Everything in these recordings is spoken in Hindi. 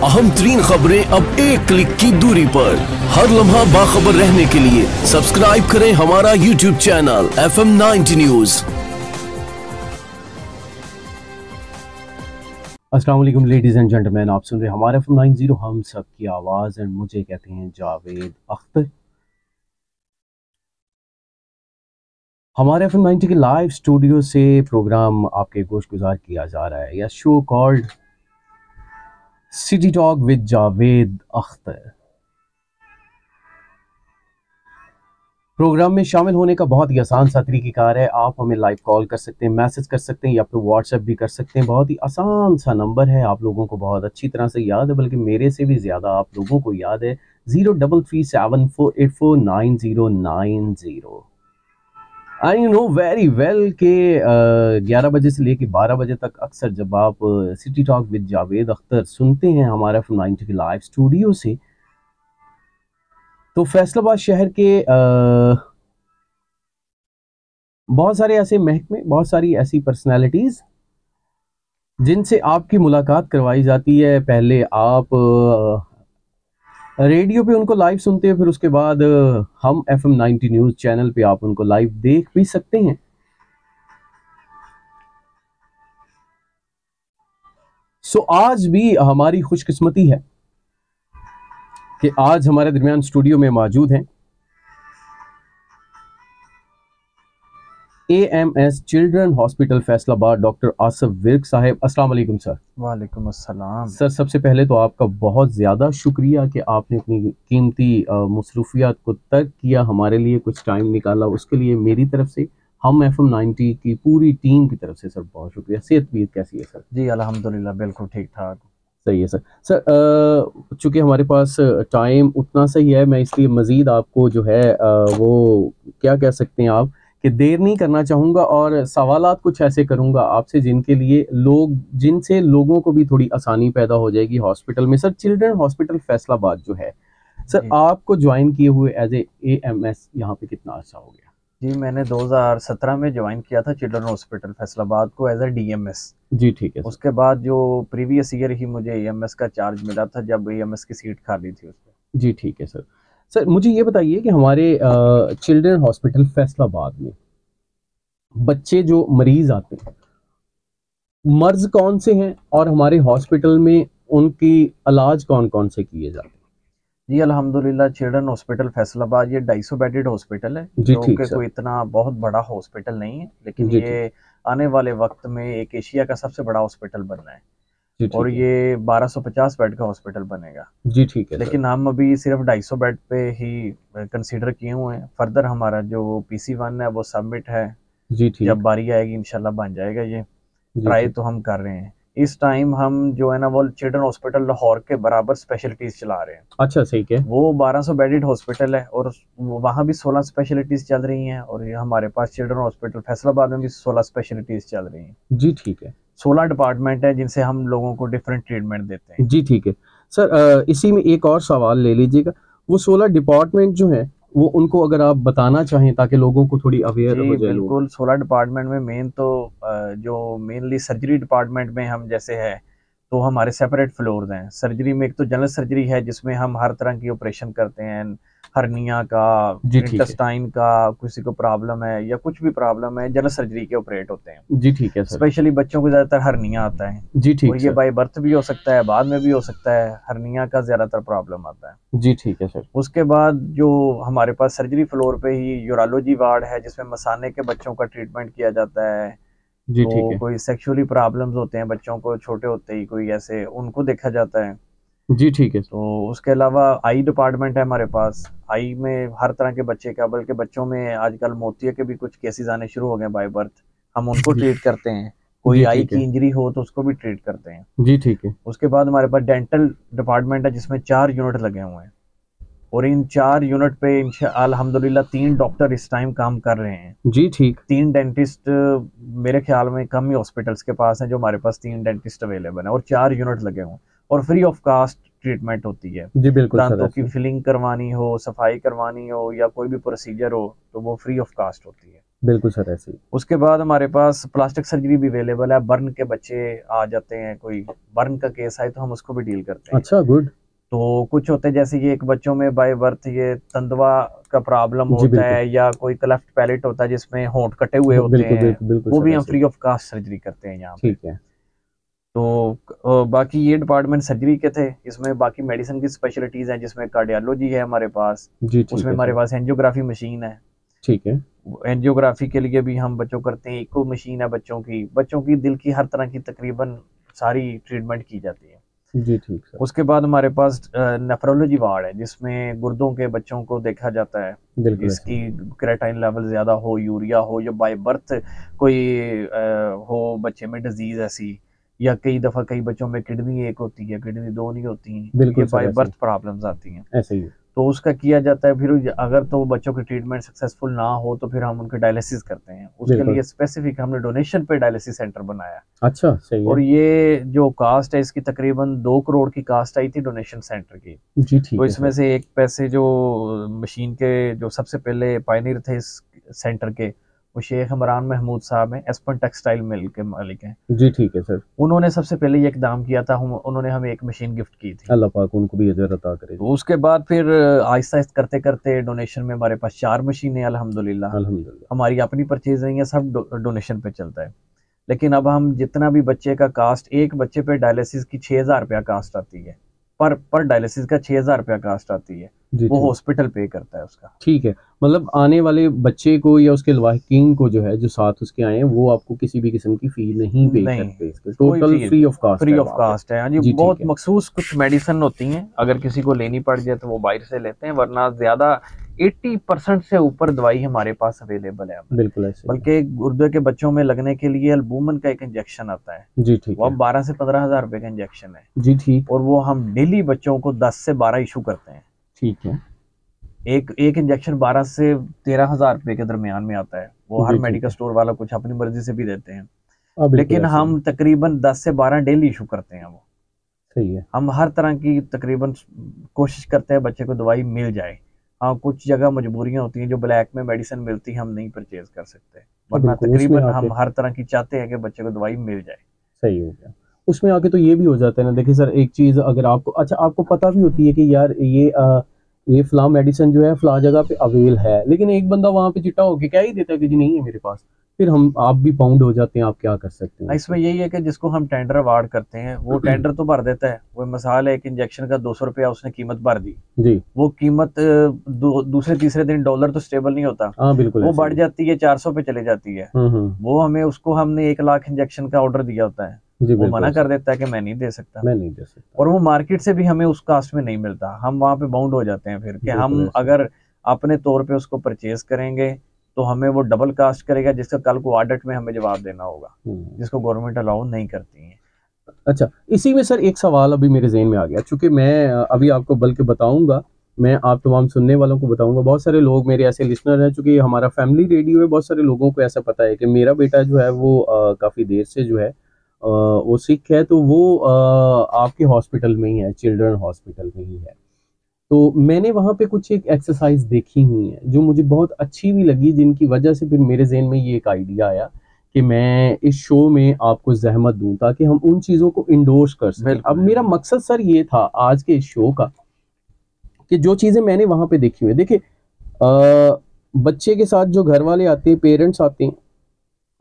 अहम तरीन खबरें अब एक क्लिक की दूरी पर। हर लम्हा बाखबर रहने के लिए सब्सक्राइब करें हमारा YouTube चैनल FM 90 न्यूज। अस्सलाम वालेकुम लेडीज़ एंड जेंटलमैन, आप सुन रहे हैं हमारे FM 90 हम सब की आवाज़ एंड मुझे कहते हैं जावेद अख्तर। हमारे FM 90 के लाइव स्टूडियो से प्रोग्राम आपके गोश गुजार किया जा रहा है, या show called city talk with Javed Akhtar. Programme में शामिल होने का बहुत ही आसान सा तरीक़ाकार है। आप हमें लाइव कॉल कर सकते हैं, मैसेज कर सकते हैं या फिर व्हाट्सएप भी कर सकते हैं। बहुत ही आसान सा नंबर है, आप लोगों को बहुत अच्छी तरह से याद है, बल्कि मेरे से भी ज़्यादा आप लोगों को याद है। 0337484990। आई नो वेरी वेल के 11 बजे से लेकर 12 बजे तक अक्सर जब आप city talk with Javed Akhtar सुनते हैं हमारे FM 90 के लाइव स्टूडियो से, तो फैसलाबाद शहर के बहुत सारे ऐसे महकमे, बहुत सारी ऐसी पर्सनालिटीज़ जिनसे आपकी मुलाकात करवाई जाती है। पहले आप रेडियो पे उनको लाइव सुनते हैं, फिर उसके बाद हम FM 90 न्यूज़ चैनल पे आप उनको लाइव देख भी सकते हैं। सो आज भी हमारी खुशकिस्मती है कि आज हमारे दरमियान स्टूडियो में मौजूद हैं AMS children hospital Faisalabad doctor Asif Virk साहब। अस्सलाम वालेकुम सर। वालेकुम अस्सलाम। सर, सबसे पहले तो आपका बहुत ज़्यादा शुक्रिया कि आपने अपनी कीमती मसरूफियात को तर्क किया, हमारे लिए कुछ टाइम निकाला। उसके लिए मेरी तरफ से, हम FM 90 की पूरी टीम की तरफ से सर बहुत शुक्रिया। सेहत भी कैसी है सर? जी अल्हम्दुलिल्लाह बिल्कुल ठीक ठाक। सही है सर। सर चूँकि हमारे पास टाइम उतना सही है, मैं इसलिए मज़ीद आपको जो है वो क्या कह सकते हैं आप कि देर नहीं करना चाहूँगा और सवालात कुछ ऐसे करूँगा आपसे जिनके लिए जिनसे लोगों को भी थोड़ी आसानी पैदा हो जाएगी हॉस्पिटल में। सर, चिल्ड्रन हॉस्पिटल फैसलाबाद जो है सर, आपको ज्वाइन किए हुए एज ए AMS यहाँ पे कितना अर्सा हो गया? जी मैंने 2017 में ज्वाइन किया था चिल्ड्रन हॉस्पिटल फैसलाबाद को एज ए DMS। जी ठीक है। उसके बाद जो प्रीवियस ईयर ही मुझे AMS का चार्ज मिला था जब AMS की सीट खाली थी उसमें। जी ठीक है सर। सर मुझे ये बताइए कि हमारे चिल्ड्रन हॉस्पिटल फैसलाबाद में बच्चे जो मरीज आते हैं, मर्ज कौन से हैं और हमारे हॉस्पिटल में उनकी इलाज कौन कौन से किए जाते हैं? जी अल्हम्दुलिल्लाह चिल्ड्रन हॉस्पिटल फैसलाबाद ये 250 बेडेड हॉस्पिटल है, जो कि कोई इतना बहुत बड़ा हॉस्पिटल नहीं है, लेकिन ये आने वाले वक्त में एक एशिया का सबसे बड़ा हॉस्पिटल बनना है। और ये 1250 बेड का हॉस्पिटल बनेगा। जी ठीक है। लेकिन हम अभी सिर्फ 250 बेड पे ही कंसीडर किए हुए हैं। फर्दर हमारा जो PC1 है वो सबमिट है। जी ठीक। जब बारी आएगी इंशाल्लाह बन जाएगा। ये ट्राई तो हम कर रहे हैं। इस टाइम हम जो है ना वो चिल्ड्रन हॉस्पिटल लाहौर के बराबर स्पेशलिटीज चला रहे हैं। अच्छा, सही है। वो 1200 बेडेड हॉस्पिटल है और वहाँ भी 16 स्पेशलिटीज चल रही हैं, और ये हमारे पास चिल्ड्रन हॉस्पिटल फैसलाबाद में भी 16 स्पेशलिटीज चल रही हैं। जी ठीक है। 16 डिपार्टमेंट है जिनसे हम लोगों को डिफरेंट ट्रीटमेंट देते हैं। जी ठीक है सर। इसी में एक और सवाल ले लीजिएगा, वो 16 डिपार्टमेंट जो है वो उनको अगर आप बताना चाहें ताकि लोगों को थोड़ी अवेयर हो जाए। बिल्कुल, 16 डिपार्टमेंट में मेन तो जो मेनली सर्जरी डिपार्टमेंट में हम जैसे है तो हमारे सेपरेट फ्लोर्स हैं। सर्जरी में एक तो जनरल सर्जरी है जिसमें हम हर तरह की ऑपरेशन करते हैं, हर्निया का, इंटेस्टाइन का, किसी को प्रॉब्लम है या कुछ भी प्रॉब्लम है, जनरल सर्जरी के ऑपरेट होते हैं। जी ठीक है सर। स्पेशली बच्चों को ज्यादातर हर्निया आता है। जी ठीक। और ये बाय बर्थ भी हो सकता है, बाद में भी हो सकता है। हर्निया का ज्यादातर प्रॉब्लम आता है। जी ठीक है सर। उसके बाद जो हमारे पास सर्जरी फ्लोर पे ही यूरोलॉजी वार्ड है जिसमें मसाने के बच्चों का ट्रीटमेंट किया जाता है। जी ठीक है। कोई सेक्सुअली प्रॉब्लम्स होते हैं बच्चों को छोटे होते ही, कोई ऐसे उनको देखा जाता है। जी ठीक है। तो उसके अलावा आई डिपार्टमेंट है हमारे पास। आई में हर तरह के बच्चे का, बल्कि बच्चों में आजकल मोतिया के भी कुछ केसेस आने शुरू हो गए बाय बर्थ, हम उनको ट्रीट करते हैं। कोई आई की इंजरी हो तो उसको भी ट्रीट करते हैं। जी ठीक है। उसके बाद हमारे पास डेंटल डिपार्टमेंट है जिसमें 4 यूनिट लगे हुए हैं, और इन 4 यूनिट पे अल्हम्दुलिल्लाह 3 डॉक्टर इस टाइम काम कर रहे हैं। जी ठीक। 3 डेंटिस्ट मेरे ख्याल में कम ही हॉस्पिटल्स के पास हैं जो हमारे पास 3 डेंटिस्ट अवेलेबल हैं, और 4 यूनिट लगे हुए हैं, और फ्री ऑफ कास्ट ट्रीटमेंट होती है। जी बिल्कुल। दांतों की फिलिंग करवानी हो, सफाई करवानी हो या कोई भी प्रोसीजर हो तो वो फ्री ऑफ कास्ट होती है। बिल्कुल सर, ऐसे ही। उसके बाद हमारे पास प्लास्टिक सर्जरी भी अवेलेबल है। बर्न के बच्चे आ जाते हैं, कोई बर्न का केस आए तो हम उसको भी डील करते हैं। अच्छा, गुड। तो कुछ होते हैं जैसे ये एक बच्चों में बाय बर्थ ये तंदवा का प्रॉब्लम जी होता बिल्कुल, है, या कोई क्लेफ्ट पैलेट होता है जिसमें होंठ कटे हुए होते बिल्कुल हैं, बिल्कुल बिल्कुल वो सर, भी हम ऐसे फ्री ही। ऑफ कास्ट सर्जरी करते हैं यहाँ पे। ठीक है। तो बाकी ये डिपार्टमेंट सर्जरी के थे। इसमें बाकी मेडिसिन की स्पेशलिटीज़ हैं, जिसमें कार्डियोलॉजी है हमारे पास, जी ठीक उसमें है हमारे सर। पास एंजियोग्राफी मशीन है। ठीक है। एंजियोग्राफी के लिए भी हम बच्चों करते हैं। इको मशीन है बच्चों की दिल की हर तरह की तकरीबन सारी ट्रीटमेंट की जाती है। जी ठीक सर। उसके बाद हमारे पास नेफ्रोलॉजी वार्ड है, जिसमें गुर्दों के बच्चों को देखा जाता है, बिल्कुल ऐसे जिसकी क्रेटाइन लेवल ज़्यादा हो, यूरिया हो, या बाय बर्थ कोई हो बच्चे में डिजीज़ ऐसी, या कई दफ़ा कई बच्चों में किडनी एक होती है, किडनी दो नहीं होती हैं, बिल्कुल ये सर, बाय ऐसे बर्थ प्रॉब्लम्स आती हैं। ही, ऐसे ही। तो उसका किया जाता है। फिर अगर तो बच्चों की ट्रीटमेंट सक्सेसफुल ना हो तो फिर हम उनके डायलिसिस करते हैं। उसके बिल्कुल। लिए स्पेसिफिक हमने डोनेशन पे डायलिसिस सेंटर बनाया। अच्छा, सही और है। ये जो कास्ट है इसकी तकरीबन 2 करोड़ की कास्ट आई थी डोनेशन सेंटर की। जी ठीक तो है इसमें सर। से एक पैसे जो मशीन के जो सबसे पहले पायनियर थे इस सेंटर के, वो शेख इमरान महमूद साहब हैं, एस्पन टेक्सटाइल मिल के मालिक हैं। जी ठीक है सर। उन्होंने सबसे पहले ये इकदाम किया था, उन्होंने हमें एक मशीन गिफ्ट की थी। अल्लाह पाक उनको भी अजर अता करे। तो उसके बाद फिर आहिस्ता आहिस्ता करते करते डोनेशन में हमारे पास 4 मशीनें अल्हम्दुलिल्लाह। अल्हम्दुलिल्लाह। हमारी अपनी परचेज नहीं है, सब डोनेशन पे चलता है। लेकिन अब हम जितना भी बच्चे का कास्ट, एक बच्चे पे डायलिसिस की 6,000 रुपया कास्ट आती है, पर डायलिसिस का 6,000 रुपया कास्ट आती है, जी वो ठीक। हॉस्पिटल पे करता है उसका। ठीक है, मतलब आने वाले बच्चे को या उसके लवाहिकीन को जो है, जो साथ उसके आए हैं, वो आपको किसी भी किस्म की फी नहीं पे नहीं, करते, इसके कोई total fee free of cost free है ऑफ वहाँ पे। कास्ट है। हाँ जी, जी बहुत ठीक है। मखसूस कुछ मेडिसिन होती हैं, अगर किसी को लेनी पड़ जाए तो वो बाहर से लेते हैं, वरना ज़्यादा 80% से ऊपर दवाई हमारे पास अवेलेबल है। बिल्कुल ऐसे ही। बल्कि गुर्दे के बच्चों में लगने के लिए अल्बुमिन का एक इंजेक्शन आता है, जी ठीक वो है। 12 से 15,000 रुपए का इंजेक्शन है, जी ठीक। और वो हम डेली बच्चों को 10 से 12 इशू करते हैं। ठीक है। एक इंजेक्शन 12 से 13,000 रुपए के दरमियान में आता है। वो हर जी, ठीक मेडिकल है। स्टोर वाला कुछ अपनी मर्जी से भी देते हैं, बिल्कुल लेकिन ऐसे ही। हम तकरीबन 10 से 12 डेली इशू करते हैं। वो सही है। हम हर तरह की तकरीबन कोशिश करते हैं बच्चे को दवाई मिल जाए। हाँ, कुछ जगह मजबूरियां होती हैं, जो ब्लैक में मेडिसिन मिलती है हम नहीं परचेज कर सकते, वरना बिल्कुल, उसमें तकरीबन आके हम हर तरह की चाहते हैं कि बच्चे को दवाई मिल जाए। सही हो गया। उसमें आके तो ये भी हो जाता है ना, देखिए सर, एक चीज़ अगर आपको, अच्छा आपको पता भी होती है कि यार ये फ़लाँ मेडिसिन जो है फ़लाँ जगह पे अवेल है, लेकिन एक बंदा वहाँ पे चिट्टा होके कह ही देता है कि जी नहीं है मेरे पास, फिर आप भी बाउंड हो जाते हैं, आप क्या कर सकते हैं इसमें यही है कि जिसको हम टेंडर अवार्ड करते हैं वो टेंडर तो भर देता है। वो मिसाल है, एक इंजेक्शन का 200 रुपया उसने कीमत भर दी, जी। वो कीमत दूसरे तीसरे दिन डॉलर तो स्टेबल नहीं होता, हाँ बिल्कुल, वो ऐसे बढ़ ही। जाती है, 400 पे चले जाती है। वो उसको हमने 1 लाख इंजेक्शन का ऑर्डर दिया होता है, जी वो बिल्कुल मना ऐसे कर ही। देता है कि मैं नहीं दे सकता, मैं नहीं दे सकता। और वो मार्केट से भी हमें उस कास्ट में नहीं मिलता। हम वहाँ पे बाउंड हो जाते हैं फिर कि बिल्कुल हम ऐसे ही। अगर अपने तौर पे उसको परचेज करेंगे तो हमें वो डबल कास्ट करेगा, जिसका कल को ऑडिट में हमें जवाब देना होगा, जिसको गवर्नमेंट अलाउ नहीं करती है। अच्छा, इसी में सर एक सवाल अभी मेरे ज़हन में आ गया, चूँकि मैं अभी आपको बल्कि बताऊँगा, मैं आप तमाम सुनने वालों को बताऊँगा, बहुत सारे लोग मेरे ऐसे लिसनर हैं, चूँकि हमारा फैमिली रेडियो है, बहुत सारे लोगों को ऐसा पता है कि मेरा बेटा जो है वो काफ़ी देर से जो है वो सिक है, तो वो आपके हॉस्पिटल में ही है, चिल्ड्रन हॉस्पिटल में ही है। तो मैंने वहाँ पे कुछ एक एक्सरसाइज़ देखी हुई है, जो मुझे बहुत अच्छी भी लगी, जिनकी वजह से फिर मेरे ज़हन में ये एक आइडिया आया कि मैं इस शो में आपको ज़हमत दूँ, ताकि हम उन चीज़ों को इंडोर्स कर सकें। अब मेरा मकसद सर ये था आज के इस शो का, कि जो चीज़ें मैंने वहाँ पे देखी हुई है, देखिए बच्चे के साथ जो घर वाले आते हैं, पेरेंट्स आते हैं,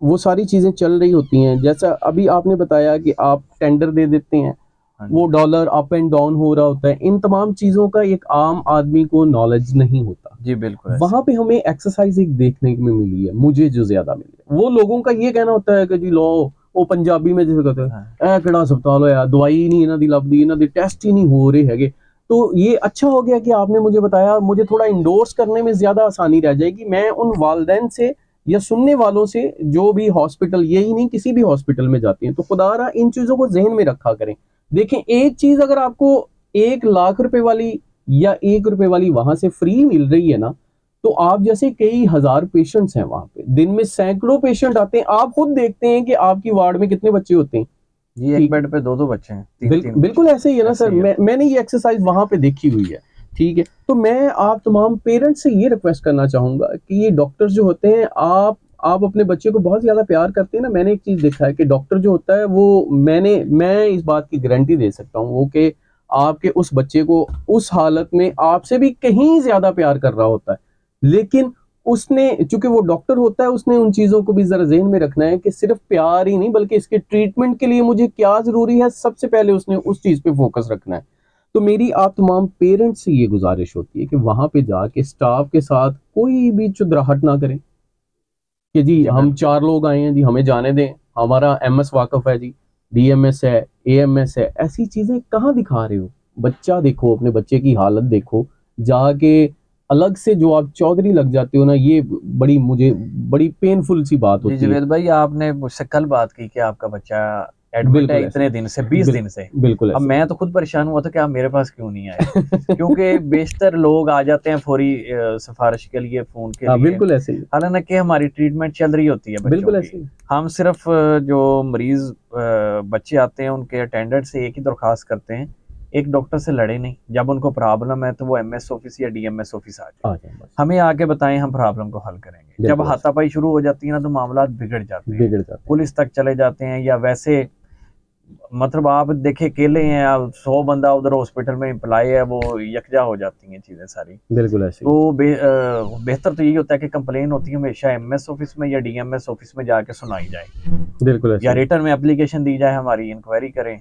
वो सारी चीज़ें चल रही होती हैं। जैसा अभी आपने बताया कि आप टेंडर दे देते हैं, वो डॉलर अप एंड डाउन हो रहा होता है, इन तमाम चीज़ों का एक आम आदमी को नॉलेज नहीं होता। जी बिल्कुल। वहाँ पे हमें एक्सरसाइज एक देखने में मिली है, मुझे जो ज़्यादा मिली है, वो लोगों का ये कहना होता है कि जी लो, वो पंजाबी में जैसे कहते हैं, किहड़ा अस्पताल होया, दवाई ही नहीं इन्हां दी लभदी, इन्हां दे टेस्ट ही नहीं हो रहे हैगे। तो ये अच्छा हो गया कि आपने मुझे बताया, मुझे थोड़ा इंडोर्स करने में ज़्यादा आसानी रह जाएगी। मैं उन वालिदैन से या सुनने वालों से, जो भी हॉस्पिटल, यही नहीं किसी भी हॉस्पिटल में जाते हैं, तो खुदारा इन चीज़ों को ज़हन में रखा करें। देखें, एक चीज़ अगर आपको 1 लाख रुपए वाली या 1 रुपए वाली वहाँ से फ्री मिल रही है ना, तो आप जैसे कई हज़ार पेशेंट्स हैं वहाँ पे, दिन में सैकड़ों पेशेंट आते हैं, आप खुद देखते हैं कि आपकी वार्ड में कितने बच्चे होते हैं। जी, एक बेड पे 2-2 बच्चे हैं, 3-3। बिल्कुल ऐसे ही है ना सर, मैंने ये एक्सरसाइज वहाँ पे देखी हुई है। ठीक है, तो मैं आप तमाम पेरेंट्स से ये रिक्वेस्ट करना चाहूँगा कि ये डॉक्टर्स जो होते हैं, आप आप अपने बच्चे को बहुत ज्यादा प्यार करते हैं ना, मैंने एक चीज देखा है कि डॉक्टर जो होता है वो मैं इस बात की गारंटी दे सकता हूँ वो कि आपके उस बच्चे को उस हालत में आपसे भी कहीं ज्यादा प्यार कर रहा होता है, लेकिन उसने चूंकि वो डॉक्टर होता है उसने उन चीजों को भी जरा ज़हन में रखना है कि सिर्फ प्यार ही नहीं बल्कि इसके ट्रीटमेंट के लिए मुझे क्या जरूरी है, सबसे पहले उसने उस चीज पे फोकस रखना है। तो मेरी आप तमाम पेरेंट्स से ये गुजारिश होती है कि वहां पे जाके स्टाफ के साथ कोई भी चुदराहट ना करें कि जी हम 4 लोग आए हैं जी हमें जाने दें, हमारा एमएस वाकफ है जी, डीएमएस है, एएमएस है, ऐसी चीजें कहाँ दिखा रहे हो? बच्चा देखो, अपने बच्चे की हालत देखो, जाके अलग से जो आप चौधरी लग जाते हो ना, ये मुझे बड़ी पेनफुल सी बात होती है। जुवेद भाई, आपने मुझसे कल बात की कि आपका बच्चा एडमिट है इतने दिन से, 20 दिन से। बिल्कुल अब मैं तो खुद परेशान हुआ था कि आप मेरे पास क्यों नहीं आए क्योंकि बेशतर लोग आ जाते हैं फौरी सिफारिश के लिए, फोन के लिए। बिल्कुल ऐसे ही, हालांकि हमारी ट्रीटमेंट चल रही होती है बिल्कुल बच्चों ऐसे ही। की। हम सिर्फ जो मरीज बच्चे आते हैं उनके अटेंडेंट से एक ही दरख्वास्त करते हैं, एक डॉक्टर से लड़े नहीं। जब उनको प्रॉब्लम है तो वो एमएस ऑफिस या डीएमएस ऑफिस आ जाए, हमें आके बताएं, हम प्रॉब्लम को हल करेंगे। जब हाथापाई शुरू हो जाती है ना तो मामला बिगड़ जाते हैं, पुलिस तक चले जाते हैं। या वैसे मतलब आप देखे अकेले हैं, आप 100 बंदा उधर हॉस्पिटल में इम्प्लाई है, वो यकजा हो जाती हैं चीजें सारी। बिल्कुल ऐसे। तो बेहतर तो यही होता है कि कंप्लेन होती है हमेशा एमएस ऑफिस में या डीएमएस ऑफिस में जाके सुनाई जाए, बिल्कुल ऐसे, या रिटर्न में एप्लीकेशन दी जाए, हमारी इंक्वायरी करें।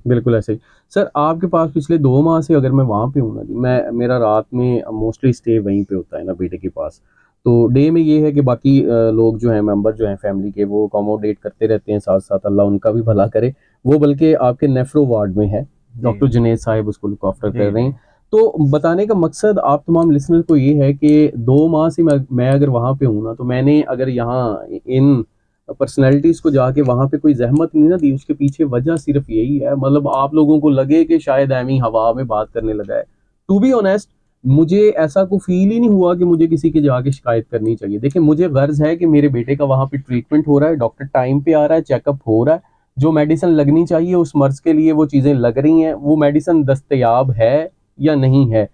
बिल्कुल ऐसे ही। सर आपके पास पिछले 2 माह से अगर मैं वहाँ पे हूँ ना जी, मेरा रात में मोस्टली स्टे वहीं पे होता है ना बेटे के पास। तो डे में ये है कि बाकी लोग जो हैं, मेंबर जो हैं फैमिली के, वो अकोमोडेट करते रहते हैं साथ साथ, अल्लाह उनका भी भला करे। वो बल्कि आपके नेफ्रो वार्ड में है, डॉक्टर जुनेद साहब उसको लुक आफ्टर कर रहे हैं। तो बताने का मकसद आप तमाम लिसनर को ये है कि 2 माह से मैं अगर वहाँ पे हूँ ना, तो मैंने अगर यहाँ इन पर्सनैलिटीज को जाके वहां पे कोई जहमत नहीं ना दी, उसके पीछे वजह सिर्फ यही है, मतलब आप लोगों को लगे कि शायद एमी हवा में बात करने लगा है। टू बी ऑनेस्ट, मुझे ऐसा कोई फील ही नहीं हुआ कि मुझे किसी के जाके शिकायत करनी चाहिए। देखिए मुझे गर्ज है कि मेरे बेटे का वहां पे ट्रीटमेंट हो रहा है, डॉक्टर टाइम पे आ रहा है, चेकअप हो रहा है, जो मेडिसिन लगनी चाहिए उस मर्ज के लिए वो चीजें लग रही हैं, वो मेडिसिन दस्तयाब है या नहीं है।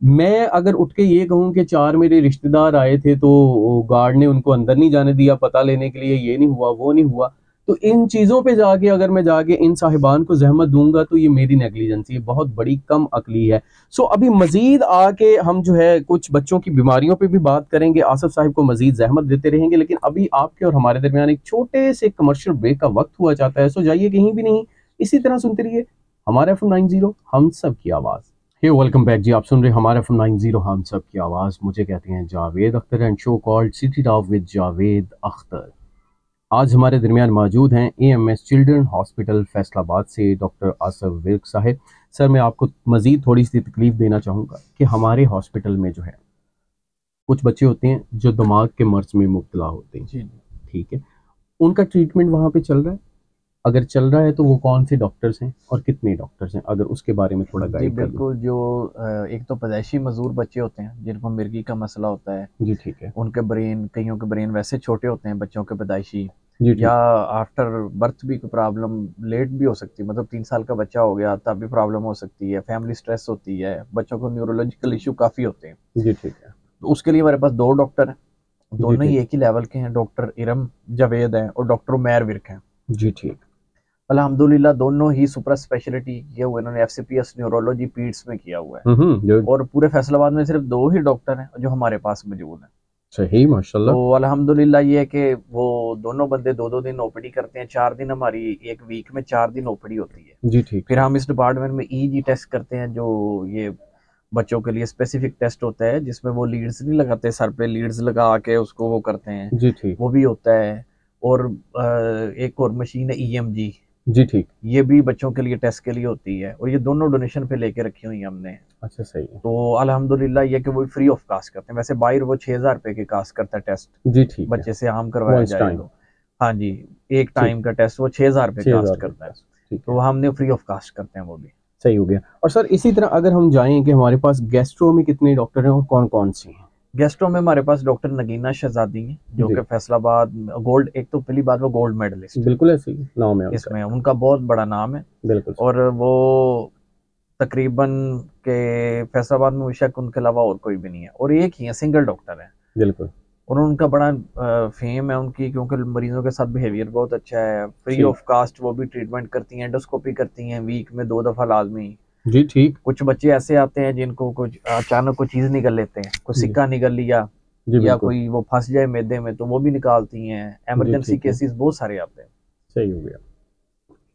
मैं अगर उठ के ये कहूँ कि 4 मेरे रिश्तेदार आए थे तो गार्ड ने उनको अंदर नहीं जाने दिया पता लेने के लिए, ये नहीं हुआ वो नहीं हुआ, तो इन चीज़ों पे जाके अगर मैं जाके इन साहिबान को जहमत दूंगा तो ये मेरी नेग्लिजेंसी, बहुत बड़ी कम अकली है। सो अभी मजीद आके हम जो है कुछ बच्चों की बीमारियों पे भी बात करेंगे, आसफ साहिब को मजीद जहमत देते रहेंगे, लेकिन अभी आपके और हमारे दरमियान एक छोटे से कमर्शियल ब्रेक का वक्त हुआ चाहता है। सो जाइए कहीं भी नहीं, इसी तरह सुनते रहिए हमारा FM 90 हम सब की आवाज़। हे वेलकम बैक जी, आप सुन रहे हैं हमारा FM 90 हम सब की आवाज़। मुझे कहते हैं Javed Akhtar and show called city talk with Javed Akhtar. आज हमारे दरमियान मौजूद हैं AMS चिल्ड्रन हॉस्पिटल फैसलाबाद से डॉक्टर आसफ विर्क साहब। सर मैं आपको मज़ीद थोड़ी सी तकलीफ देना चाहूँगा कि हमारे हॉस्पिटल में जो है कुछ बच्चे होते हैं जो दिमाग के मर्ज में मुब्तला होते हैं, ठीक है, उनका ट्रीटमेंट वहाँ पे चल रहा है? अगर चल रहा है तो वो कौन से डॉक्टर्स हैं और कितने डॉक्टर्स हैं, अगर उसके बारे में थोड़ा गाइड कर दें। बिल्कुल, जो एक तो पैदाइशी मजदूर बच्चे होते हैं जिनको मिर्गी का मसला होता है जी, ठीक है, उनके ब्रेन, कईयों के ब्रेन वैसे छोटे होते हैं बच्चों के पैदाइशी, जी, या आफ्टर बर्थ भी कोई प्रॉब्लम लेट भी हो सकती है, मतलब 3 साल का बच्चा हो गया तब भी प्रॉब्लम हो सकती है, फैमिली स्ट्रेस होती है, बच्चों को न्यूरोलॉजिकल इशू काफ़ी होते हैं। जी, ठीक है। तो उसके लिए हमारे पास 2 डॉक्टर हैं, दोनों ही एक ही लेवल के हैं, डॉक्टर इरम जावेद हैं और डॉक्टर उमैर विर्क हैं। जी, ठीक। अल्हम्दुलिल्लाह दोनों ही सुपर स्पेशलिटी किया हुआ, इन्होंने FCPS न्यूरोलॉजी पीड्स में किया हुआ है, और पूरे फैसलाबाद में सिर्फ 2 ही डॉक्टर हैं जो हमारे पास मौजूद हैं। सही, माशाल्लाह। तो अल्हम्दुलिल्लाह ये है कि वो दोनों बंदे 2-2 दिन OPD करते हैं, 4 दिन हमारी एक वीक में 4 दिन OPD होती है। जी, ठीक। फिर हम इस डिपार्टमेंट में EEG टेस्ट करते हैं, जो ये बच्चों के लिए स्पेसिफिक टेस्ट होता है जिसमें वो लीड्स नहीं लगाते, सर पे लीड्स लगा के उसको वो करते हैं, जी, ठीक। वो भी होता है। और एक और मशीन है EMG, जी, ठीक। ये भी बच्चों के लिए टेस्ट के लिए होती है, और ये दोनों डोनेशन पे लेके रखी हुई हैं हमने। अच्छा, सही है। तो अल्हम्दुलिल्लाह ये कि वो फ्री ऑफ कास्ट करते हैं, वैसे बाहर वो 6,000 रुपए के कास्ट करता है टेस्ट। जी, ठीक। बच्चे से आम करवाया जाए तो, हाँ जी, एक टाइम का टेस्ट वो 6,000 रुपए कास्ट करता है, तो हमने फ्री ऑफ कास्ट करते हैं वो भी। सही हो गया। और सर इसी तरह अगर हम जाएं कि हमारे पास गैस्ट्रो में कितने डॉक्टर हैं और कौन कौन से हैं? गेस्टों में हमारे पास डॉक्टर नगीना शहजादी हैं जो कि फैसलाबाद गोल्ड, एक तो पहली बात वो गोल्ड मेडलिस्ट, बिल्कुल ऐसे ही नाम है इसमें उनका बहुत बड़ा नाम है, बिल्कुल। और वो तकरीबन के फैसलाबाद में बेशक उनके अलावा और कोई भी नहीं है, और एक ही है, सिंगल डॉक्टर है। बिल्कुल। और उनका बड़ा फेम है उनकी, क्योंकि मरीजों के साथ बिहेवियर बहुत अच्छा है। फ्री ठीक। ऑफ कास्ट वो भी ट्रीटमेंट करती हैं, एंडोस्कोपी करती हैं वीक में 2 दफ़ा लाजमी। जी ठीक। कुछ बच्चे ऐसे आते हैं जिनको कुछ अचानक कोई चीज़ निकल लेते हैं, कोई जी सिक्का निकल लिया जी या बिल्कुल। कोई वो फंस जाए मैदे में तो वो भी निकालती हैं। जी इमरजेंसी ठीक है, केसेस बहुत सारे आते हैं। सही हो गया।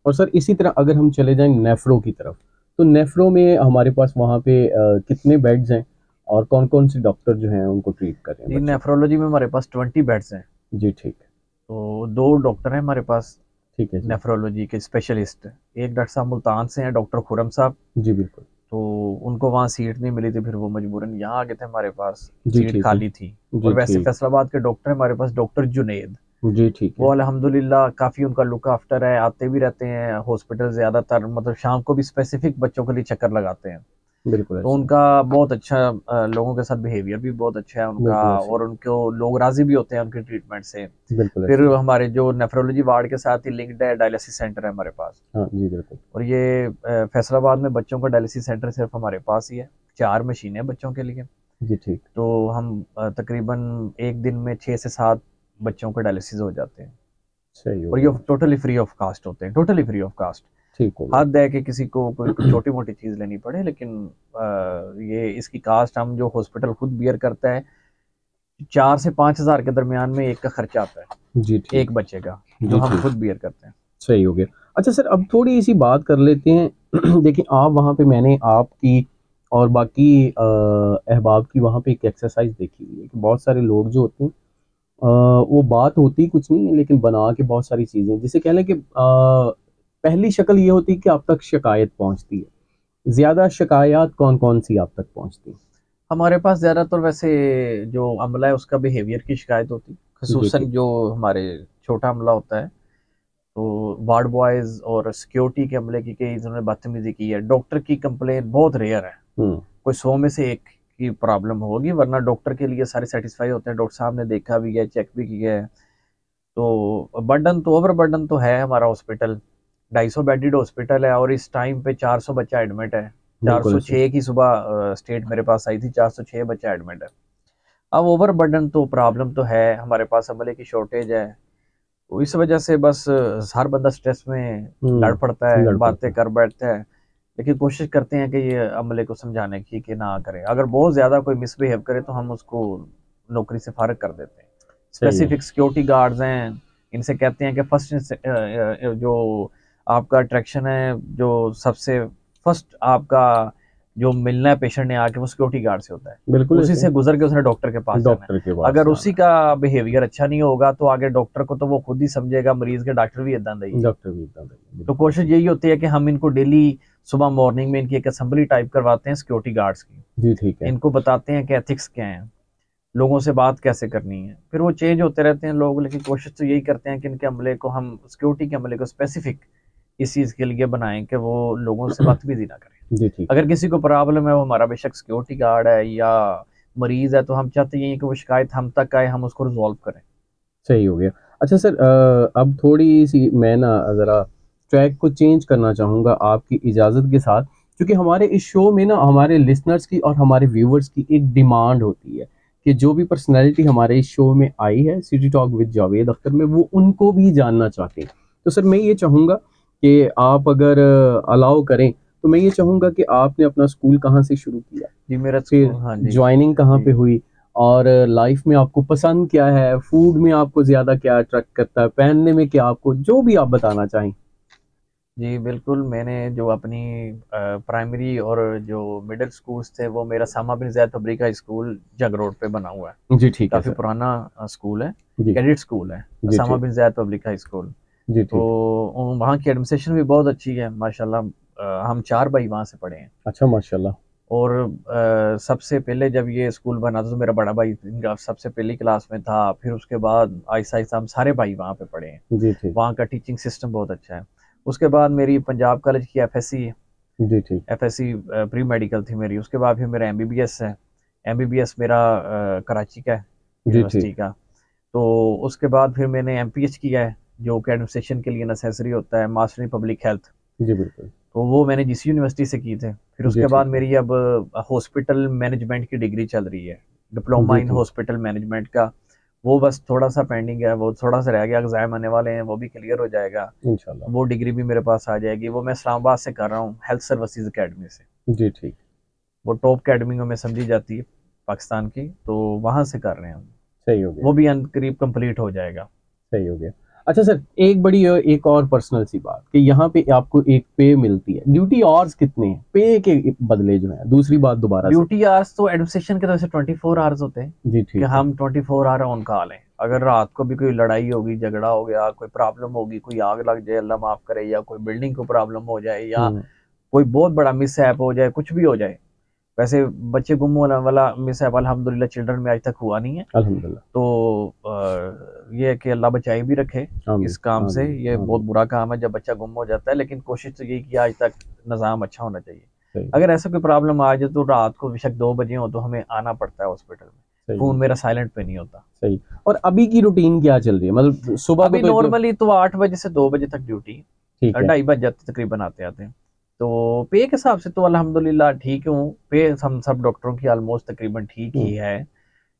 और सर इसी तरह अगर हम चले जाएं नेफ्रो की तरफ, तो नेफ्रो में हमारे पास वहाँ पे कितने बेड्स हैं और कौन कौन से डॉक्टर जो हैं उनको ट्रीट कर रहे हैं जी बच्चों को? नेफ्रोलॉजी में हमारे पास 20 बेड्स हैं। जी ठीक। तो 2 डॉक्टर हैं हमारे पास ठीक है जी। नेफ्रोलॉजी के स्पेशलिस्ट। एक डॉक्टर साहब मुल्तान से हैं, डॉक्टर खुरम साहब। जी बिल्कुल। तो उनको वहाँ सीट नहीं मिली थी, फिर वो मजबूरन यहाँ आ गए थे हमारे पास, जी सीट ठीक है। खाली थी। और जी वैसे ठीक। फैसलाबाद के डॉक्टर हमारे पास डॉक्टर जुनेद, जी ठीक है। वो अल्हम्दुलिल्लाह काफ़ी उनका लुक आफ्टर है, आते भी रहते हैं हॉस्पिटल ज़्यादातर, मतलब शाम को भी स्पेसिफिक बच्चों के लिए चक्कर लगाते हैं। बिल्कुल तो ऐसे। उनका बहुत अच्छा लोगों के साथ बिहेवियर भी बहुत अच्छा है उनका, बिल्कुल ऐसे। और उनको लोग राज़ी भी होते हैं उनके ट्रीटमेंट से। बिल्कुल फिर ऐसे। हमारे जो नेफ्रोलॉजी वार्ड के साथ ही लिंक्ड है डायलिसिस सेंटर है हमारे पास। हाँ जी बिल्कुल। और ये फैसलाबाद में बच्चों का डायलिसिस सेंटर सिर्फ हमारे पास ही है। 4 मशीनें बच्चों के लिए। जी ठीक। तो हम तकरीबन एक दिन में 6 से 7 बच्चों का डायलिसिस हो जाते हैं। सही हो और ये गया। टोटली फ्री ऑफ कास्ट होते हैं, टोटली फ्री ऑफ कास्ट। ठीक हो गया। हद है कि किसी को कोई छोटी मोटी चीज़ लेनी पड़े, लेकिन ये इसकी कास्ट हम जो हॉस्पिटल खुद बियर करता है, 4 से 5 हज़ार के दरमियान में एक का खर्चा आता है, जी ठीक। एक बच्चे का, जो जी हम ठीक। खुद बियर करते हैं। सही हो गया। अच्छा सर अब थोड़ी सी बात कर लेते हैं देखिए आप वहाँ पे मैंने आपकी और बाकी अहबाब की वहाँ पे एक एक्सरसाइज देखी हुई है कि बहुत सारे लोग जो होते हैं वो बात होती कुछ नहीं है लेकिन बना के बहुत सारी चीज़ें जिसे कह लें कि पहली शक्ल ये होती है कि आप तक शिकायत पहुँचती है। ज़्यादा शिकायत कौन कौन सी आप तक पहुँचती है? हमारे पास ज़्यादातर वैसे जो अमला है उसका बिहेवियर की शिकायत होती, जी खसूसन ठीक। जो हमारे छोटा अमला होता है, तो वार्ड बॉयज़ और सिक्योरिटी के अमले की कि इन्होंने बदतमीज़ी की है। डॉक्टर की कंप्लेन बहुत रेयर है, कोई 100 में से 1 की प्रॉब्लम होगी, वरना डॉक्टर के लिए सारे सैटिस्फाई होते हैं, डॉक्टर साहब ने देखा भी है, चेक भी किया है। तो बर्डन तो ओवर बर्डन तो है हमारा हॉस्पिटल, 250 बेडेड हॉस्पिटल है और इस टाइम पे 400 बच्चा एडमिट है। बिल्कुल ऐसे। 406 की सुबह स्टेट मेरे पास आई थी, 406 बच्चा एडमिट है। अब ओवर बर्डन तो प्रॉब्लम तो है, हमारे पास अमले की शॉर्टेज है, तो इस वजह से बस हर बंदा स्ट्रेस में लड़ पड़ता है, लड़ पड़ता बातें है। कर बैठता है। लेकिन कोशिश करते हैं कि ये अमले को समझाने की कि ना करें, अगर बहुत ज़्यादा कोई मिसबिहेव करे तो हम उसको नौकरी से फारिग कर देते हैं। सही है। स्पेसिफिक सिक्योरिटी गार्ड्स हैं, इनसे कहते हैं कि फर्स्ट जो आपका अट्रैक्शन है, जो सबसे फर्स्ट आपका जो मिलना है पेशेंट ने आके, वो सिक्योरिटी गार्ड से होता है। बिल्कुल उसी ऐसे। से गुजर के उसने डॉक्टर के पास जाना है। डॉक्टर के पास अगर जाना उसी का बिहेवियर अच्छा नहीं होगा तो आगे डॉक्टर को तो वो खुद ही समझेगा, मरीज के डॉक्टर भी इदा है। ही। डॉक्टर भी इतना देंगे, तो बिल्कुल कोशिश ऐसे। यही होती है कि हम इनको डेली सुबह मॉर्निंग में इनकी एक असेंबली टाइप करवाते हैं सिक्योरिटी गार्ड्स की। जी ठीक है। इनको बताते हैं कि एथिक्स क्या हैं, लोगों से बात कैसे करनी है। फिर वो चेंज होते रहते हैं लोग, लेकिन कोशिश तो यही करते हैं कि इनके अमले को, हम सिक्योरिटी के अमले को स्पेसिफिक इस चीज़ के लिए बनाएं कि वो लोगों से बदतमीजी ना करें। जी ठीक है। अगर किसी को प्रॉब्लम है, वो हमारा बेशक सिक्योरिटी गार्ड है या मरीज़ है, तो हम चाहते हैं कि वो शिकायत हम तक आए, हम उसको रिजॉल्व करें। सही हो गया। अच्छा सर अब थोड़ी-सी मैं ना ज़रा ट्रैक को चेंज करना चाहूँगा आपकी इजाज़त के साथ, क्योंकि हमारे इस शो में ना हमारे लिसनर्स की और हमारे व्यूअर्स की एक डिमांड होती है कि जो भी पर्सनैलिटी हमारे इस शो में आई है city talk with Javed Akhtar में, वो उनको भी जानना चाहते हैं। तो सर मैं ये चाहूँगा कि आप अगर अलाउ करें, तो मैं ये चाहूँगा कि आपने अपना स्कूल कहाँ से शुरू किया? जी मेरा फिर हाँ जी। जॉइनिंग कहाँ पे जी हुई? और लाइफ में आपको पसंद क्या है? फूड में आपको ज़्यादा क्या अट्रैक्ट करता है? पहनने में क्या आपको जो भी आप बताना चाहें? जी बिल्कुल, मैंने जो अपनी प्राइमरी और जो मिडिल स्कूल्स थे, वो मेरा सामा बिन ज़ैद पब्लिक हाई स्कूल जग रोड पे बना हुआ है। जी ठीक है काफ़ी सर। पुराना स्कूल है, जी। कैडेट स्कूल है, जी सामा ठीक। बिन ज़ैद पब्लिक हाई स्कूल। जी तो ठीक। वहाँ की एडमिनिस्ट्रेशन भी बहुत अच्छी है माशाल्लाह। हम 4 भाई वहाँ से पढ़े हैं। अच्छा माशाल्लाह। और सबसे पहले जब ये स्कूल बना था तो मेरा बड़ा भाई इनका सबसे पहली क्लास में था। फिर उसके बाद आहिस्ता-आहिस्ता हम सारे भाई वहाँ पे पढ़े हैं। जी ठीक। वहाँ का टीचिंग सिस्टम बहुत अच्छा है। उसके बाद मेरी पंजाब कॉलेज की एफएससी है। जी ठीक। एफएससी प्री मेडिकल थी मेरी। उसके बाद फिर मेरा एमबीबीएस है। एमबीबीएस मेरा कराची का है, जी यूनिवर्सिटी ठीक। का। तो उसके बाद फिर मैंने एमपीएच किया है, जो कि एडमिनिस्ट्रेशन के लिए नेसेसरी होता है, मास्टर इन पब्लिक हेल्थ। जी बिल्कुल। तो वो मैंने जीसी यूनिवर्सिटी से की थे। फिर जी उसके बाद ठीक है। मेरी अब हॉस्पिटल मैनेजमेंट की डिग्री चल रही है, डिप्लोमा जी इन ठीक। हॉस्पिटल मैनेजमेंट का। वो बस थोड़ा सा पेंडिंग है, वो थोड़ा सा रह गया, एग्जाम आने वाले हैं, वो भी क्लियर हो जाएगा इंशाल्लाह। वो डिग्री भी मेरे पास आ जाएगी। वो मैं इस्लामाबाद से कर रहा हूँ, हेल्थ सर्विसेज अकेडमी से। जी ठीक। वो टॉप अकेडमी में समझी जाती है पाकिस्तान की, तो वहाँ से कर रहे हैं हम। सही हो गया। वो भी करीब कंप्लीट हो जाएगा। सही हो गया। अच्छा सर, एक बड़ी एक और पर्सनल सी बात कि यहाँ पे आपको एक पे मिलती है, ड्यूटी आवर्स कितने हैं पे के बदले जो है? दूसरी बात दोबारा से। ड्यूटी आवर्स तो एडमिनिस्ट्रेशन के तरफ से 24 आवर्स होते हैं जी ठीक कि है। हम 24 आवर ऑन कॉल हैं। अगर रात को भी कोई लड़ाई होगी, झगड़ा हो गया, कोई प्रॉब्लम होगी, कोई आग लग जाए अल्लाह माफ करे, या कोई बिल्डिंग को प्रॉब्लम हो जाए, या कोई बहुत बड़ा मिसहैप हो जाए, कुछ भी हो जाए। वैसे बच्चे गुम होने वाला मिसहैप अल्हम्दुलिल्लाह चिल्ड्रन में आज तक हुआ नहीं है, अल्हम्दुलिल्लाह। तो ये है कि अल्लाह बचाई भी रखे इस काम से। ये बहुत बुरा काम है जब बच्चा गुम हो जाता है, लेकिन कोशिश तो यही की आज तक निज़ाम अच्छा होना चाहिए। अगर ऐसा कोई प्रॉब्लम आ जाए तो रात को बेशक 2 बजे हो तो हमें आना पड़ता है हॉस्पिटल में, फोन मेरा साइलेंट पे नहीं होता। सही। और अभी की रूटीन क्या चल रही है? मतलब सुबह अभी नॉर्मली तो 8 बजे से 2 बजे तक ड्यूटी, 2:30 बज जाते तकरीबन आते आते। तो पे के हिसाब से तो अल्हम्दुलिल्लाह ठीक हूँ। पे हम सब डॉक्टरों की ऑलमोस्ट तकरीबन ठीक ही है,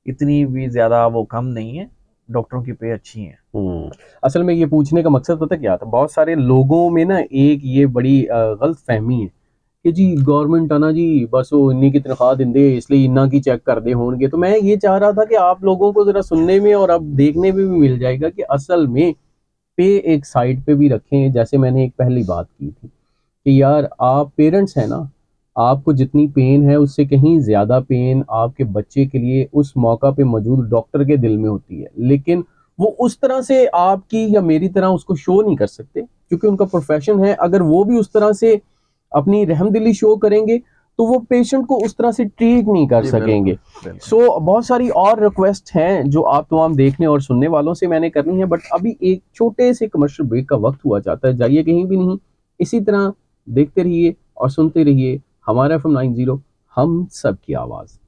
इतनी भी ज्यादा वो कम नहीं है, डॉक्टरों की पे अच्छी है। असल में ये पूछने का मकसद पता क्या था, बहुत सारे लोगों में ना एक ये बड़ी गलत फहमी है कि जी गवर्नमेंट आना जी बस वो इन्नी की तनख्वाह देंगे इसलिए इन्ना की चेक कर दे होंगे। तो मैं ये चाह रहा था कि आप लोगों को जरा सुनने में और अब देखने में भी मिल जाएगा कि असल में पे एक साइड पे भी रखें। जैसे मैंने एक पहली बात की थी कि यार आप पेरेंट्स हैं ना, आपको जितनी पेन है उससे कहीं ज़्यादा पेन आपके बच्चे के लिए उस मौका पे मौजूद डॉक्टर के दिल में होती है, लेकिन वो उस तरह से आपकी या मेरी तरह उसको शो नहीं कर सकते क्योंकि उनका प्रोफेशन है। अगर वो भी उस तरह से अपनी रहमदिली शो करेंगे तो वो पेशेंट को उस तरह से ट्रीट नहीं कर सकेंगे। सो बहुत सारी और रिक्वेस्ट हैं जो आप तमाम देखने और सुनने वालों से मैंने करनी है, बट अभी एक छोटे से कमर्शियल ब्रेक का वक्त हुआ जाता है। जाइए कहीं भी नहीं, इसी तरह देखते रहिए और सुनते रहिए हमारा FM 90 हम सब की आवाज़।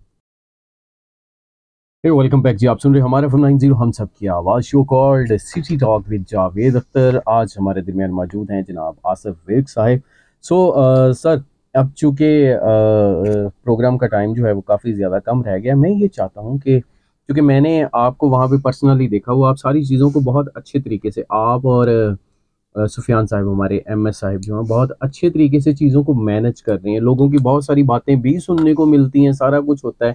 वेलकम बैक जी, आप सुन रहे हमारा FM 90 हम सब की आवाज़, show called city talk with Javed Akhtar. आज हमारे दरमियान मौजूद हैं जनाब आसिफ वेग साहिब। सो सर, अब चूँकि प्रोग्राम का टाइम जो है वो काफ़ी ज़्यादा कम रह गया, मैं ये चाहता हूँ कि क्योंकि मैंने आपको वहाँ पे पर्सनली देखा हुआ, आप सारी चीज़ों को बहुत अच्छे तरीके से, आप और सुफियान साहब हमारे MS साहब जो हैं बहुत अच्छे तरीके से चीज़ों को मैनेज कर रहे हैं। लोगों की बहुत सारी बातें भी सुनने को मिलती हैं, सारा कुछ होता है।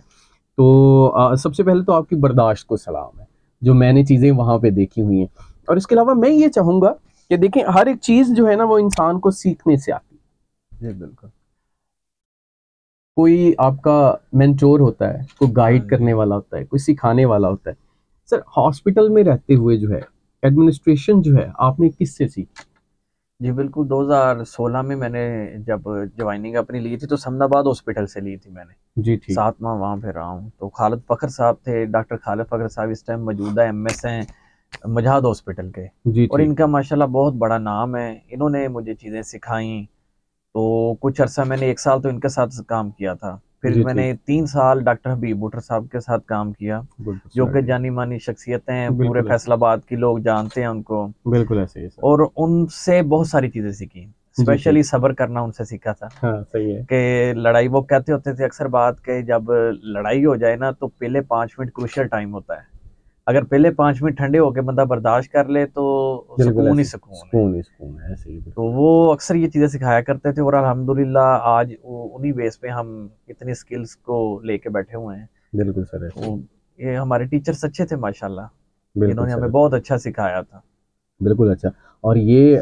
तो सबसे पहले तो आपकी बर्दाश्त को सलाम है जो मैंने चीज़ें वहाँ पे देखी हुई हैं। और इसके अलावा मैं ये चाहूँगा कि देखें हर एक चीज़ जो है ना वो इंसान को सीखने से आती है। जी बिल्कुल। कोई आपका मेंटोर होता है, कोई गाइड करने वाला होता है, कोई सिखाने वाला होता है। सर, हॉस्पिटल में रहते हुए जो है एडमिनिस्ट्रेशन जो है आपने किससे सीखी? जी बिल्कुल, 2016 में मैंने जब ज्वाइनिंग अपनी ली थी तो समनाबाद हॉस्पिटल से ली थी मैंने। जी ठीक। 7 माह वहाँ पे रहा हूँ। तो खालिद फ़खर साहब थे, डॉक्टर खालिद फ़खर साहब इस टाइम मौजूदा MS हैं मजहाद हॉस्पिटल के, जी और इनका माशाल्लाह बहुत बड़ा नाम है। इन्होंने मुझे चीज़ें सिखाई। तो कुछ अर्सा मैंने 1 साल तो इनके साथ काम किया था, फिर मैंने 3 साल डॉक्टर हबीब बुटर साहब के साथ काम किया, जो कि जानी मानी शख्सियतें हैं, पूरे फैसलाबाद की लोग जानते हैं उनको। बिल्कुल ऐसे ही। और उनसे बहुत सारी चीज़ें सीखी, स्पेशली सब्र करना उनसे सीखा था। हाँ, सही है कि लड़ाई, वो कहते होते थे अक्सर बात के जब लड़ाई हो जाए ना तो पहले 5 मिनट क्रूशियल टाइम होता है। अगर पहले 5 मिनट ठंडे होके बंदा बर्दाश्त कर ले तो सुकून ही सुकून है। ऐसे ही। तो वो अक्सर ये चीज़ें सिखाया करते थे, और अल्हम्दुलिल्लाह आज उन्हीं बेस पे हम इतनी स्किल्स को लेके बैठे हुए हैं। बिल्कुल सर। तो ये हमारे टीचर्स अच्छे थे माशाल्लाह, इन्होंने हमें बहुत अच्छा सिखाया था। बिल्कुल अच्छा। और ये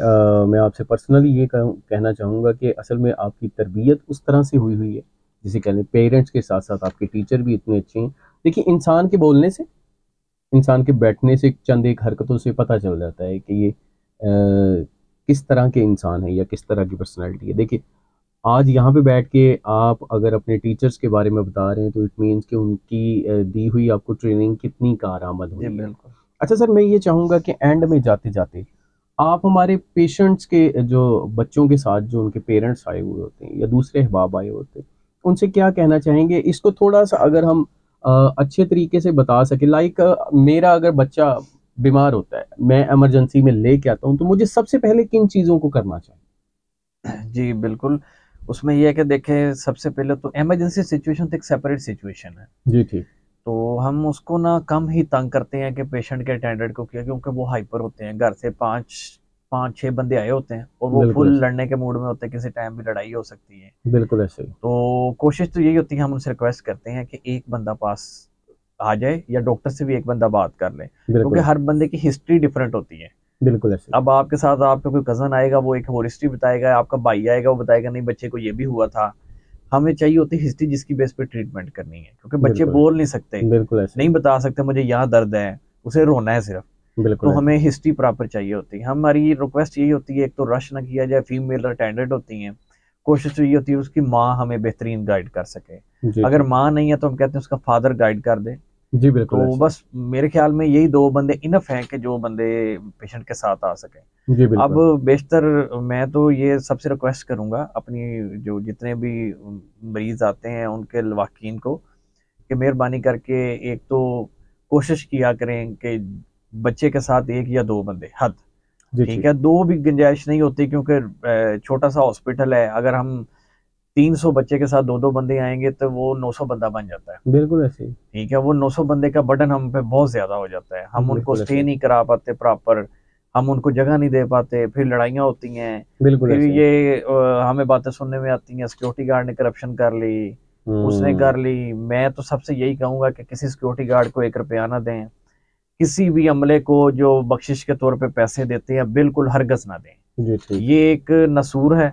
मैं आपसे पर्सनली ये कहना चाहूँगा कि असल में आपकी तरबियत उस तरह से हुई है, जिसे कहते हैं पेरेंट्स के साथ साथ आपके टीचर भी इतने अच्छे हैं। देखिए, इंसान के बोलने से, इंसान के बैठने से, चंद एक हरकतों से पता चल जाता है कि ये किस तरह के इंसान है या किस तरह की पर्सनैलिटी है। देखिए, आज यहाँ पे बैठ के आप अगर अपने टीचर्स के बारे में बता रहे हैं तो इट मीन्स कि उनकी दी हुई आपको ट्रेनिंग कितनी कारआमद हुई है। अच्छा सर, मैं ये चाहूँगा कि एंड में जाते जाते आप हमारे पेशेंट्स के जो बच्चों के साथ जो उनके पेरेंट्स आए हुए होते हैं या दूसरे अहबाब आए होते हैं, उनसे क्या कहना चाहेंगे? इसको थोड़ा सा अगर हम अच्छे तरीके से बता सके। लाइक मेरा अगर बच्चा बीमार होता है, मैं इमरजेंसी में लेके आता हूँ, तो मुझे सबसे पहले किन चीज़ों को करना चाहिए? जी बिल्कुल, उसमें यह है कि देखें, सबसे पहले तो इमरजेंसी सिचुएशन तो एक सेपरेट सिचुएशन है। जी ठीक। तो हम उसको ना कम ही तंग करते हैं कि पेशेंट के अटेंडेंट को किया, क्योंकि वो हाइपर होते हैं, घर से पाँच छः बंदे आए होते हैं और वो बिल्कुल फुल ऐसे। लड़ने के मूड में होते हैं, किसी टाइम भी लड़ाई हो सकती है। बिल्कुल ऐसे ही। तो कोशिश तो यही होती है, हम उनसे रिक्वेस्ट करते हैं कि एक बंदा पास आ जाए या डॉक्टर से भी एक बंदा बात कर ले, बिल्कुल क्योंकि हर बंदे की हिस्ट्री डिफरेंट होती है। बिल्कुल ऐसे। अब आपके साथ आपका कोई कज़न आएगा, वो एक और हिस्ट्री बताएगा, आपका भाई आएगा, वो बताएगा नहीं बच्चे को ये भी हुआ था। हमें चाहिए होती हिस्ट्री जिसकी बेस पे ट्रीटमेंट करनी है, क्योंकि बच्चे बिल्कुल। बोल नहीं सकते, बिल्कुल ऐसे। नहीं बता सकते मुझे यहाँ दर्द है, उसे रोना है सिर्फ। बिल्कुल तो ऐसे। हमें हिस्ट्री प्रॉपर चाहिए होती है। हमारी रिक्वेस्ट यही होती है, एक तो रश ना किया जाए, फीमेल अटेंडेंट होती हैं, कोशिश तो ये होती है उसकी माँ हमें बेहतरीन गाइड कर सके। जी अगर जी। माँ नहीं है तो हम कहते हैं उसका फादर गाइड कर दे। जी बिल्कुल तो ऐसे। बस मेरे ख्याल में यही 2 बंदे इनफ हैं कि जो बंदे पेशेंट के साथ आ सकें। जी अब बिल्कुल। बेशतर मैं तो ये सबसे रिक्वेस्ट करूंगा अपनी जो जितने भी मरीज आते हैं उनके लवाकीन को, कि मेहरबानी करके एक तो कोशिश किया करें कि बच्चे के साथ 1 या 2 बंदे हद, जी ठीक ठीक। है, 2 भी गुंजाइश नहीं होती, क्योंकि छोटा सा हॉस्पिटल है। अगर हम 300 बच्चे के साथ 2-2 बंदे आएंगे तो वो 900 बंदा बन जाता है, बिल्कुल ऐसे ही। ठीक है। वो 900 बंदे का बर्डन हम पे बहुत ज्यादा हो जाता है, हम उनको बिल्कुल स्टे ऐसे। नहीं करा पाते प्रॉपर, हम उनको जगह नहीं दे पाते, फिर लड़ाइयाँ होती हैं। बिल्कुल फिर ऐसे। ये हमें बातें सुनने में आती हैं, सिक्योरिटी गार्ड ने करप्शन कर ली, उसने कर ली। मैं तो सबसे यही कहूंगा कि किसी सिक्योरिटी गार्ड को 1 रुपया ना दें, किसी भी अमले को जो बख्शिश के तौर पे पैसे देते हैं बिल्कुल हरगज ना दें। जी ठीक। ये एक नसूर है,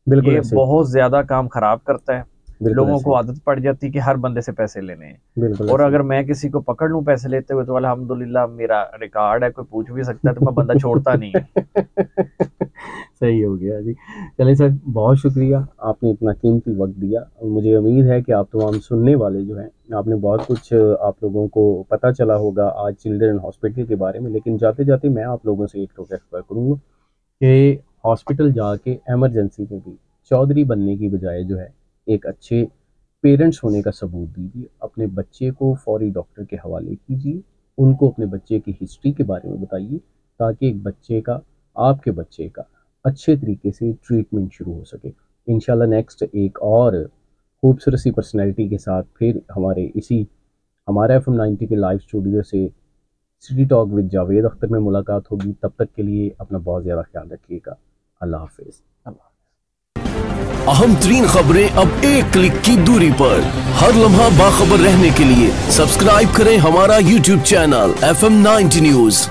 बिल्कुल ये ऐसे। बहुत ज्यादा काम खराब करता है। बिल्कुल लोगों ऐसे। को आदत पड़ जाती है कि हर बंदे से पैसे लेने हैं, बिल्कुल और ऐसे। अगर मैं किसी को पकड़ लूं पैसे लेते हुए तो अल्हम्दुलिल्लाह मेरा रिकॉर्ड है, कोई पूछ भी सकता है, तो मैं बंदा छोड़ता नहीं है। सही हो गया जी। चलिए सर, बहुत शुक्रिया, आपने इतना कीमती वक्त दिया। मुझे उम्मीद है कि आप तमाम सुनने वाले जो हैं, आपने बहुत कुछ आप लोगों को पता चला होगा आज चिल्ड्रन हॉस्पिटल के बारे में। लेकिन जाते जाते मैं आप लोगों से एक रिक्वेस्ट करूँगा कि हॉस्पिटल जाके एमरजेंसी में भी चौधरी बनने की बजाय जो है एक अच्छे पेरेंट्स होने का सबूत दीजिए। अपने बच्चे को फौरी डॉक्टर के हवाले कीजिए, उनको अपने बच्चे की हिस्ट्री के बारे में बताइए, ताकि एक बच्चे का, आपके बच्चे का अच्छे तरीके से ट्रीटमेंट शुरू हो सके। इंशाल्लाह नेक्स्ट एक और खूबसूरत सी पर्सनैलिटी के साथ फिर हमारा FM 90 के लाइव स्टूडियो से city talk with Javed Akhtar में मुलाकात होगी। तब तक के लिए अपना बहुत ज़्यादा ख्याल रखिएगा। अल्लाह हाफिज़। अहम तरीन खबरें अब एक क्लिक की दूरी पर। हर लम्हा बाखबर रहने के लिए सब्सक्राइब करें हमारा YouTube चैनल FM 90 न्यूज़।